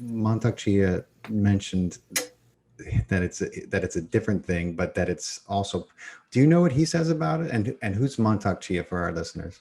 Mantak Chia mentioned that it's a different thing, but that it's also. Do you know what he says about it? And who's Mantak Chia for our listeners?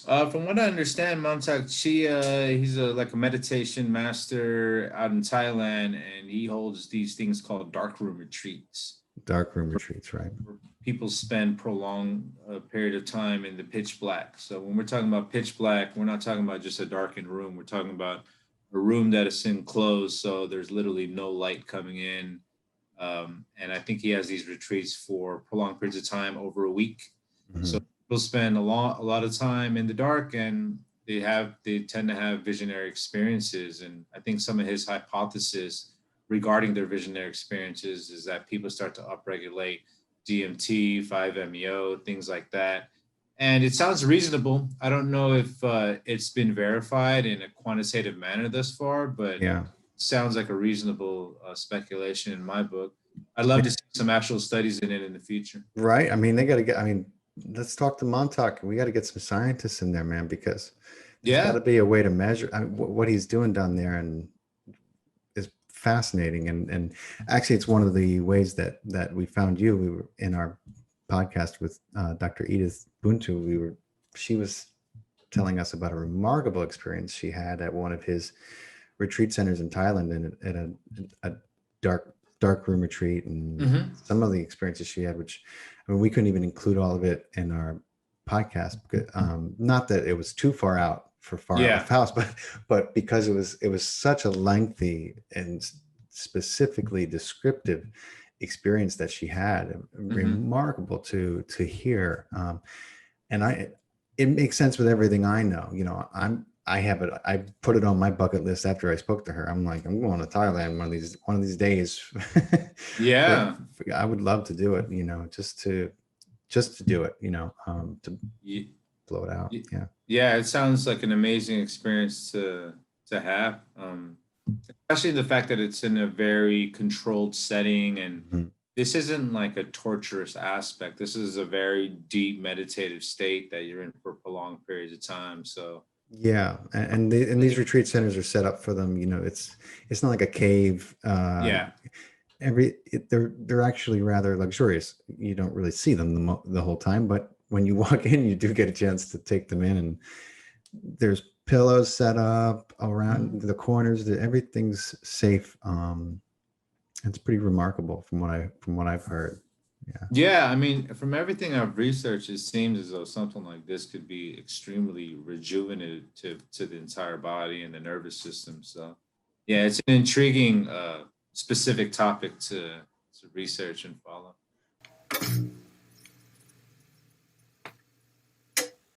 From what I understand, Mantak Chia, he's like a meditation master out in Thailand, and he holds these things called dark room retreats, Darkroom retreats, right? where people spend prolonged period of time in the pitch black. So when we're talking about pitch black, we're not talking about just a darkened room. We're talking about a room that is enclosed, so there's literally no light coming in. And I think he has these retreats for prolonged periods of time over a week. So Hmm. people spend a lot of time in the dark, and they tend to have visionary experiences. And I think some of his hypothesis regarding their visionary experiences is that people start to upregulate DMT, 5-MeO, things like that. And it sounds reasonable. I don't know if it's been verified in a quantitative manner thus far, but Yeah. sounds like a reasonable speculation in my book. I'd love to see some actual studies in it in the future. Right. I mean, they got to get. I mean, let's talk to Montauk. We got to get some scientists in there, man, because there's got Yeah. to be a way to measure what he's doing down there, and is fascinating. And actually, it's one of the ways that we found you. We were in our podcast with Dr. Edith Buntu. She was telling us about a remarkable experience she had at one of his retreat centers in Thailand, and at a dark room retreat, and Hmm. some of the experiences she had, which, I mean, we couldn't even include all of it in our podcast, because, not that it was too far out for far out with Yeah. Faust, but because it was such a lengthy and specifically descriptive experience that she had, Hmm. remarkable to hear. And it makes sense with everything I know. I have it. I put it on my bucket list after I spoke to her. I'm like, I'm going to Thailand one of these days. for, Yeah. I would love to do it. Just to do it. To Ye- blow it out. ye- Yeah. Yeah. It sounds like an amazing experience to have. Especially the fact that it's in a very controlled setting, and Mhm. this isn't like a torturous aspect. This is a very deep meditative state that you're in for prolonged periods of time. So Yeah, and these retreat centers are set up for them. It's not like a cave. yeah. They're actually rather luxurious. You don't really see them the whole time, but when you walk in, you do get a chance to take them in, and there's pillows set up around Mhm. the corners. Everything's safe. It's pretty remarkable from what I've heard. Yeah. Yeah, I mean, from everything I've researched, it seems as though something like this could be extremely rejuvenative to the entire body and the nervous system. So, yeah, it's an intriguing, specific topic to research and follow.